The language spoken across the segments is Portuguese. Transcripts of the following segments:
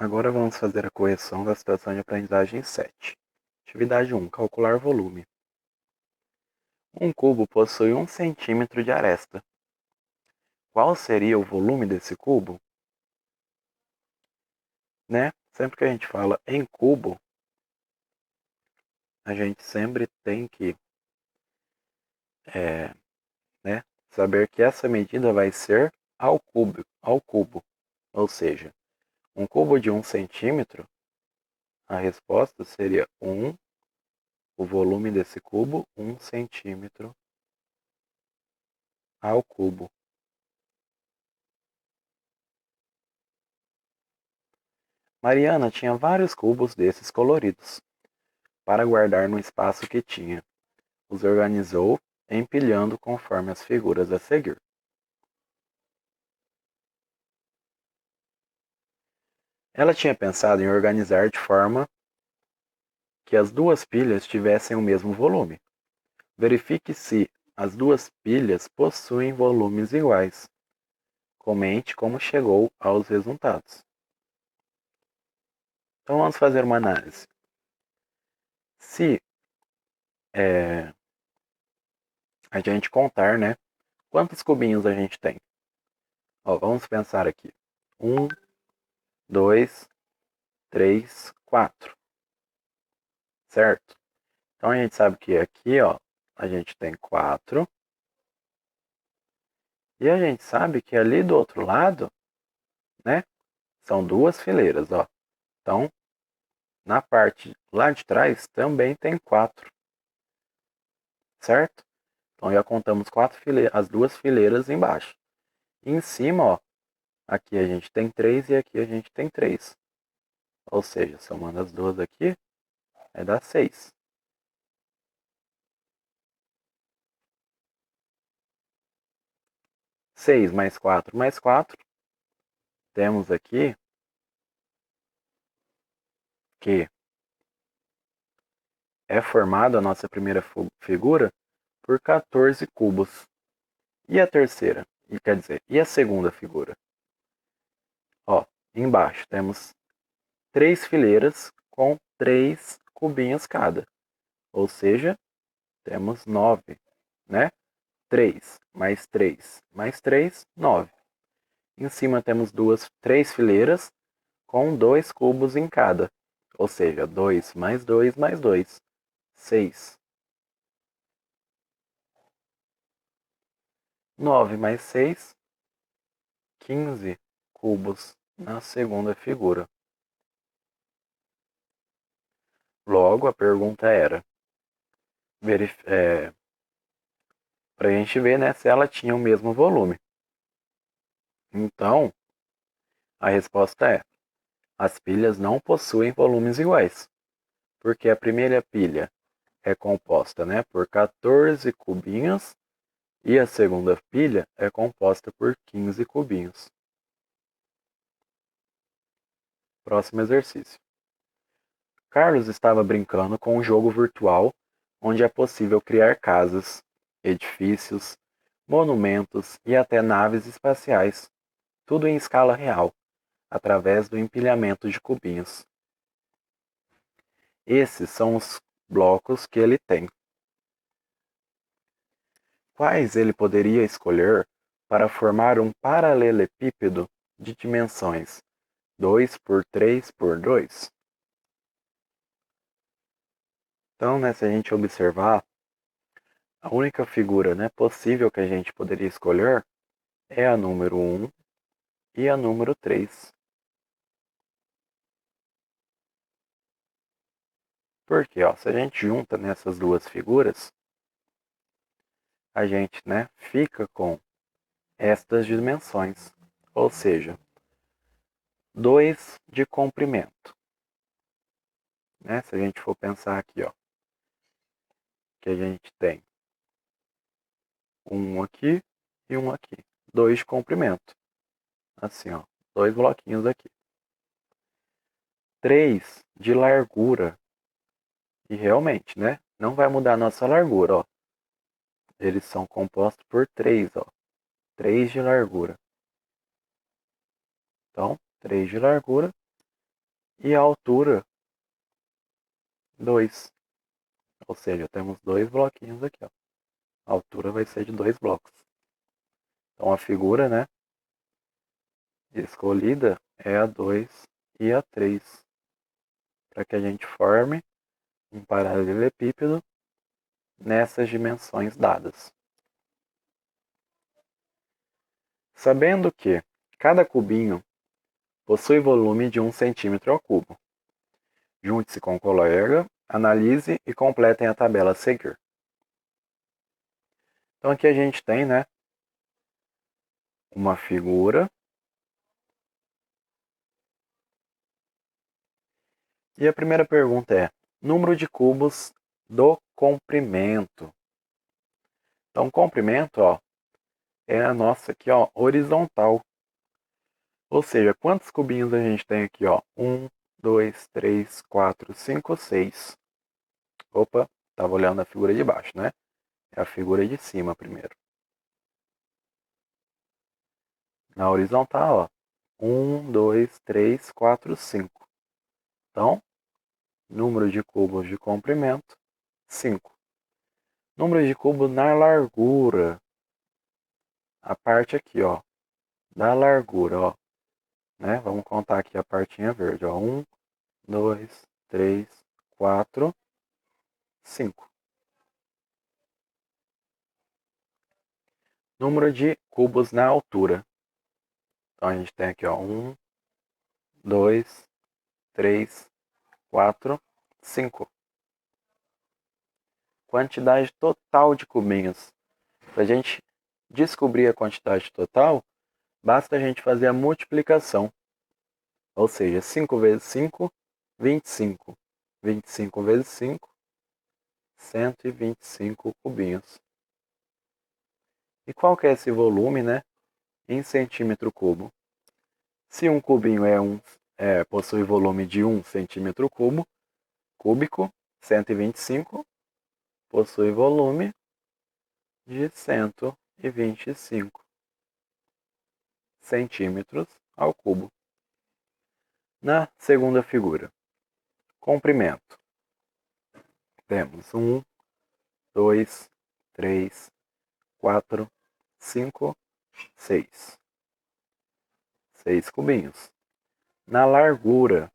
Agora vamos fazer a correção da situação de aprendizagem 7. Atividade 1. Calcular volume. Um cubo possui 1 centímetro de aresta. Qual seria o volume desse cubo? Sempre que a gente fala em cubo, a gente sempre tem que saber que essa medida vai ser ao cubo. Ou seja, um cubo de 1 centímetro, a resposta seria o volume desse cubo, 1 centímetro ao cubo. Mariana tinha vários cubos desses coloridos, para guardar no espaço que tinha. Os organizou, empilhando conforme as figuras a seguir. Ela tinha pensado em organizar de forma que as duas pilhas tivessem o mesmo volume. Verifique se as duas pilhas possuem volumes iguais. Comente como chegou aos resultados. Então vamos fazer uma análise. Se a gente contar, quantos cubinhos a gente tem? Vamos pensar aqui. 1, 2, 3, 4. Certo? Então a gente sabe que aqui, a gente tem 4. E a gente sabe que ali do outro lado, são duas fileiras, Então, na parte lá de trás também tem 4. Certo? Então já contamos as duas fileiras embaixo. E em cima, aqui a gente tem 3 e aqui a gente tem 3. Ou seja, somando as duas aqui, vai dar 6. Seis mais 4 mais 4. Temos aqui que é formada a nossa primeira figura por 14 cubos. E a terceira? E a segunda figura? Embaixo temos 3 fileiras com 3 cubinhos cada. Ou seja, temos 9, 3 mais 3 mais 3, 9. Em cima temos 3 fileiras com 2 cubos em cada. Ou seja, 2 mais 2 mais 2, 6. 9 mais 6, 15 cubos na segunda figura. Logo, a pergunta era para a gente ver se ela tinha o mesmo volume. Então, a resposta é: as pilhas não possuem volumes iguais, porque a primeira pilha é composta por 14 cubinhos e a segunda pilha é composta por 15 cubinhos. Próximo exercício. Carlos estava brincando com um jogo virtual onde é possível criar casas, edifícios, monumentos e até naves espaciais, tudo em escala real, através do empilhamento de cubinhos. Esses são os blocos que ele tem. Quais ele poderia escolher para formar um paralelepípedo de dimensões 2 por 3 por 2? Então, se a gente observar, a única figura possível que a gente poderia escolher é a número 1 e a número 3. Porque se a gente junta nessas duas figuras, a gente fica com estas dimensões, ou seja, 2 de comprimento. Se a gente for pensar aqui, que a gente tem um aqui e um aqui, 2 de comprimento. Assim, 2 bloquinhos aqui. 3 de largura. E realmente, não vai mudar a nossa largura, Eles são compostos por 3, 3 de largura. Então, 3 de largura e a altura 2. Ou seja, temos 2 bloquinhos aqui, ó. A altura vai ser de 2 blocos. Então a figura, né, escolhida é a 2 e a 3, para que a gente forme um paralelepípedo nessas dimensões dadas. Sabendo que cada cubinho possui volume de 1 centímetro ao cubo. Junte-se com o colega, analise e completem a tabela a seguir. Então aqui a gente tem, né, uma figura. E a primeira pergunta é: número de cubos do comprimento. Então, o comprimento, ó, é a nossa aqui, ó, horizontal. Ou seja, quantos cubinhos a gente tem aqui, ó? 1, 2, 3, 4, 5, 6. Opa, estava olhando a figura de baixo, né? É a figura de cima primeiro. Na horizontal, ó, 1, 2, 3, 4, 5. Então, número de cubos de comprimento, 5. Número de cubos na largura. A parte aqui, ó, da largura, ó, né? Vamos contar aqui a partinha verde, ó. 1, 2, 3, 4, 5. Número de cubos na altura. Então a gente tem aqui, ó, 1, 2, 3, 4, 5. Quantidade total de cubinhos. Para a gente descobrir a quantidade total, basta a gente fazer a multiplicação. Ou seja, 5 vezes 5, 25. 25 vezes 5, 125 cubinhos. E qual que é esse volume, né, em centímetro cubo? Se um cubinho possui volume de 1 centímetro cúbico, 125 possui volume de 125 centímetros ao cubo. Na segunda figura, comprimento. Temos 1, 2, 3, 4, 5, 6. 6 cubinhos. Na largura,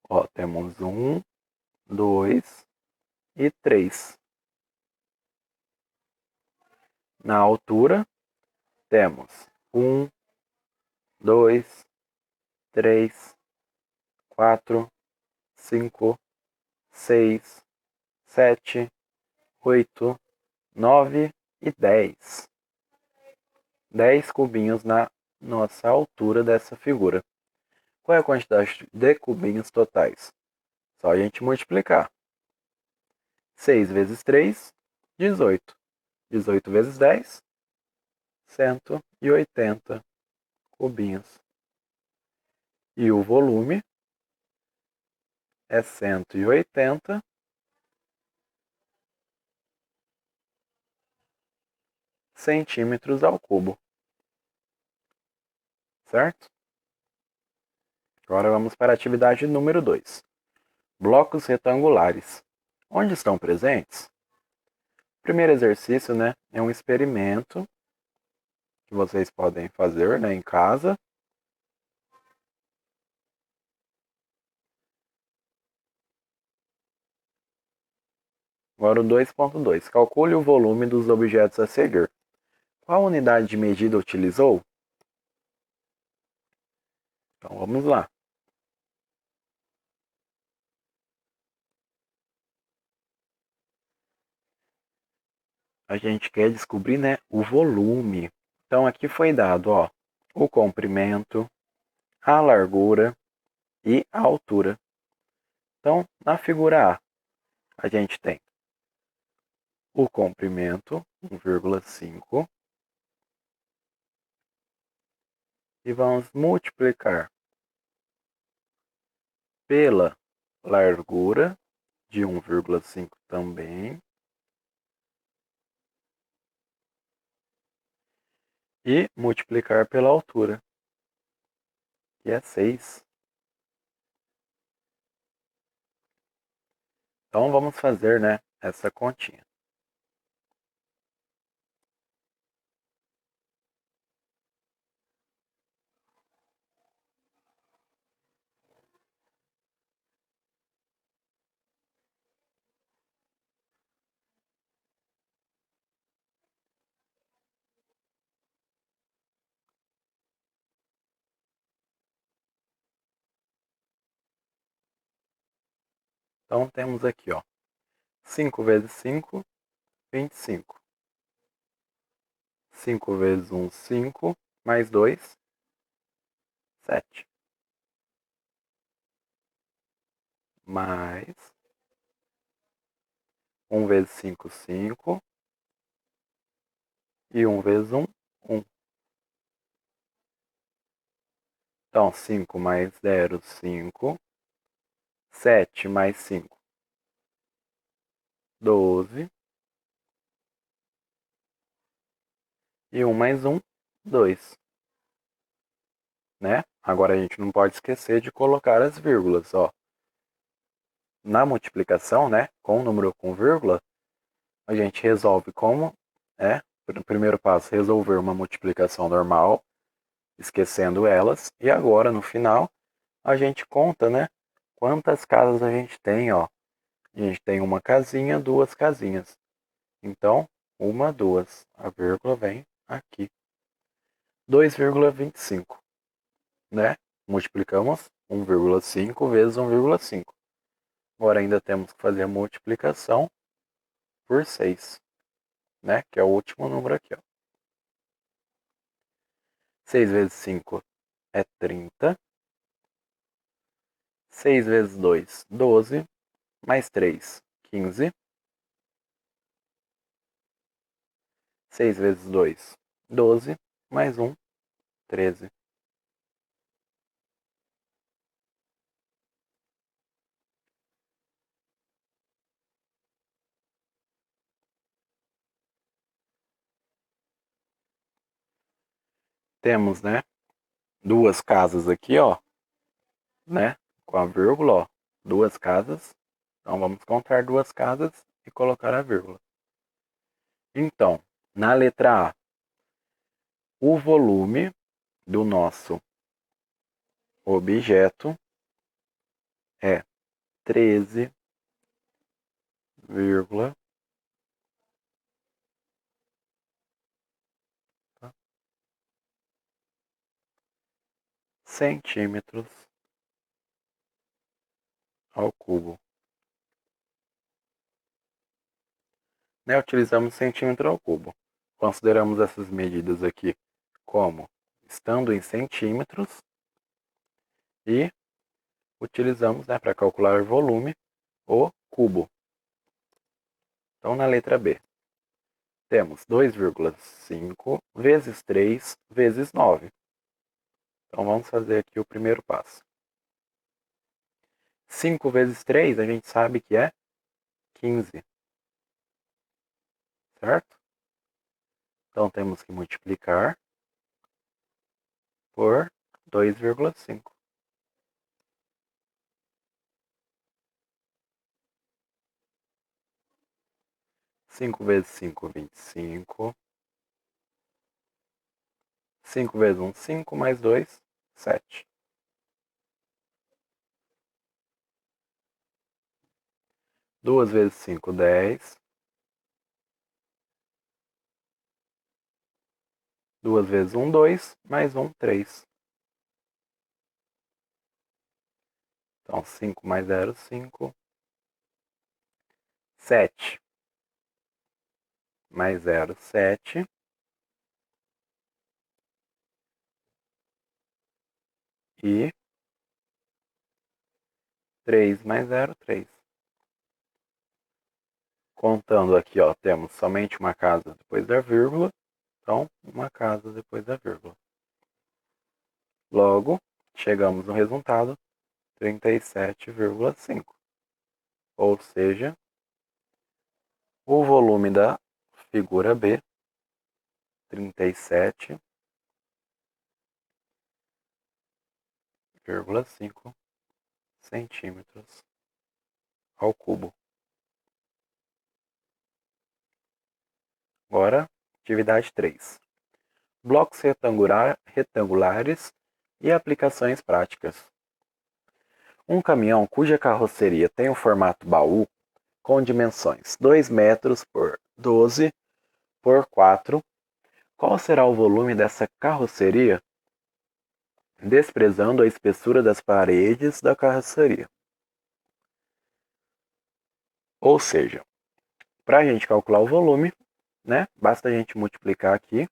ó, temos 1, 2 e 3. Na altura, temos 1, 2, 3, 4, 5, 6, 7, 8, 9 e 10. 10 cubinhos na nossa altura dessa figura. Qual é a quantidade de cubinhos totais? Só a gente multiplicar. 6 vezes 3, 18. 18 vezes 10, 180 cubinhos. E o volume é 180 centímetros ao cubo. Certo? Agora vamos para a atividade número 2. Blocos retangulares. Onde estão presentes? O primeiro exercício, né, é um experimento que vocês podem fazer, né, em casa. Agora o 2.2. Calcule o volume dos objetos a seguir. Qual unidade de medida utilizou? Então vamos lá. A gente quer descobrir, né, o volume. Então aqui foi dado, ó, o comprimento, a largura e a altura. Então, na figura A, a gente tem o comprimento, 1,5, e vamos multiplicar pela largura de 1,5 também, e multiplicar pela altura, que é 6. Então vamos fazer, né, essa continha. Então temos aqui, ó, 5 vezes 5, 25. 5 vezes 1, 5, mais 2, 7. Mais 1 vezes 5, 5. E 1 vezes 1, 1. Então, 5 mais 0, 5. 7 mais 5, 12. E 1 mais 1, 2. Né? Agora a gente não pode esquecer de colocar as vírgulas, ó. Na multiplicação, né, com número com vírgula, a gente resolve como, né, no primeiro passo, resolver uma multiplicação normal, esquecendo elas, e agora, no final, a gente conta, né, quantas casas a gente tem, ó. A gente tem uma casinha, duas casinhas. Então, uma, duas. A vírgula vem aqui. 2,25, né? Multiplicamos 1,5 vezes 1,5. Agora ainda temos que fazer a multiplicação por 6, né? Que é o último número aqui, ó. 6 vezes 5 é 30. 6 vezes 2, 12. Mais 3, 15. 6 vezes 2, 12. Mais 1, 13. Temos, né? Duas casas aqui, ó. Né? Com a vírgula, ó. Duas casas. Então vamos contar duas casas e colocar a vírgula. Então, na letra A, o volume do nosso objeto é 13, centímetros ao cubo. Né? Utilizamos centímetro ao cubo. Consideramos essas medidas aqui como estando em centímetros e utilizamos, né, para calcular o volume o cubo. Então, na letra B, temos 2,5 vezes 3 vezes 9. Então, vamos fazer aqui o primeiro passo. 5 vezes 3 a gente sabe que é 15. Certo? Então, temos que multiplicar por 2,5. 5 vezes 5, 25. 5 vezes 1, 5, mais 2, 7. 2 vezes 5, 10. 2 vezes 1, 2, mais 1, 3. Então, 5 mais 0, 5. 7 mais 0, 7. E 3 mais 0, 3. Contando aqui, ó, temos somente uma casa depois da vírgula. Então, uma casa depois da vírgula. Logo, chegamos no resultado 37,5. Ou seja, o volume da figura B, 37,5 centímetros ao cubo. Agora, atividade 3. Blocos retangulares e aplicações práticas. Um caminhão cuja carroceria tem o formato baú, com dimensões 2 metros por 12 por 4, qual será o volume dessa carroceria, desprezando a espessura das paredes da carroceria? Ou seja, para a gente calcular o volume, né, basta a gente multiplicar aqui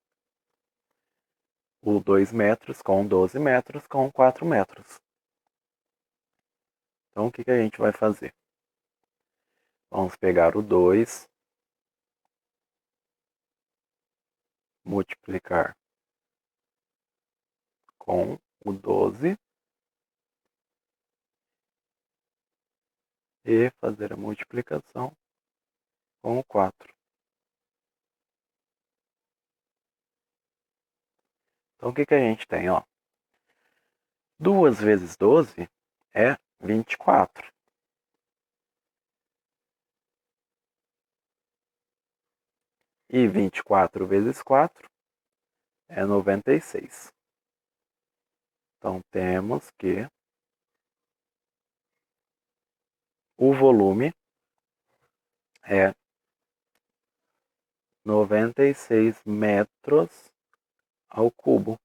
o 2 metros com 12 metros com 4 metros. Então, o que a gente vai fazer? Vamos pegar o 2, multiplicar com o 12 e fazer a multiplicação com o 4. Então, o que a gente tem? 2 vezes 12 é 24. E 24 vezes 4 é 96. Então, temos que o volume é 96 metros ao cubo.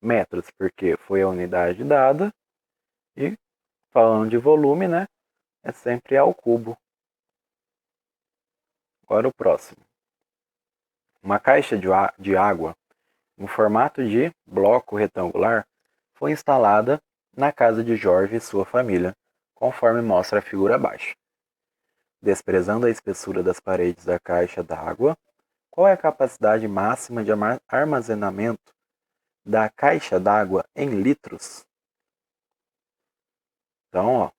Metros, porque foi a unidade dada. E, falando de volume, né, é sempre ao cubo. Agora o próximo. Uma caixa de água em formato de bloco retangular foi instalada na casa de Jorge e sua família, conforme mostra a figura abaixo. Desprezando a espessura das paredes da caixa d'água, qual é a capacidade máxima de armazenamento da caixa d'água em litros? Então,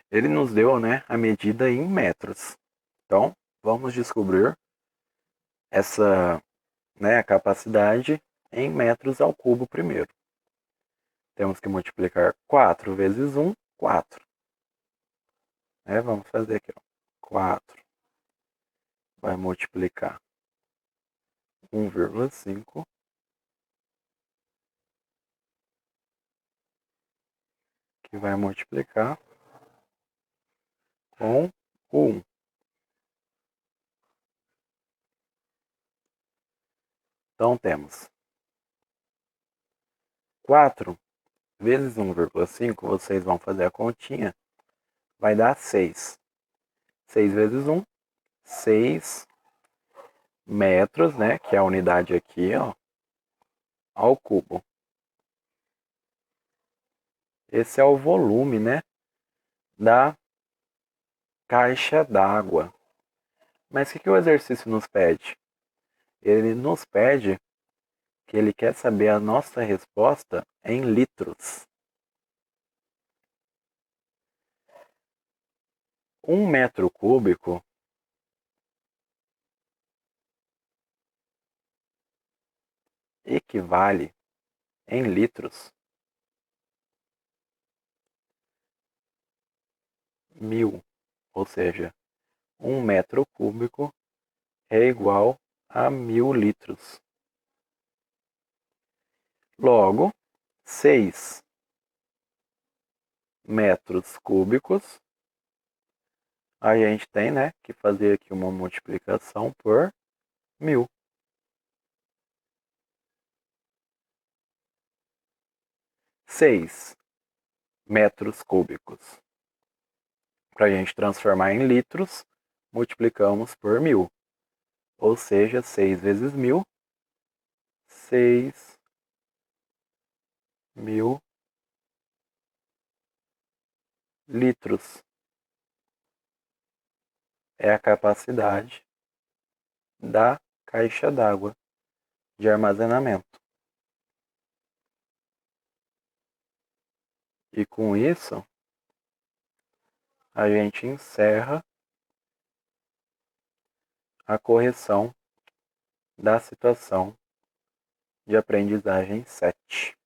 ele nos deu, né, a medida em metros. Então, vamos descobrir essa, né, a capacidade em metros ao cubo primeiro. Temos que multiplicar 4 vezes 1, 4. Vamos fazer aqui, 4 vai multiplicar 1,5, que vai multiplicar com o 1. Então, temos 4 vezes 1,5, vocês vão fazer a continha, vai dar 6. 6 vezes 1, 6 metros, né, que é a unidade aqui, ao cubo. Esse é o volume, né, da caixa d'água. Mas o que o exercício nos pede? Ele nos pede que ele quer saber a nossa resposta em litros. 1 metro cúbico equivale em litros 1000, ou seja, 1 metro cúbico é igual a 1000 litros. Logo, 6 metros cúbicos, a gente tem, né, que fazer aqui uma multiplicação por 1000. 6 metros cúbicos. Para a gente transformar em litros, multiplicamos por 1000. Ou seja, 6 vezes 1000, 6.000 litros. É a capacidade da caixa d'água de armazenamento. E com isso, a gente encerra a correção da situação de aprendizagem 7.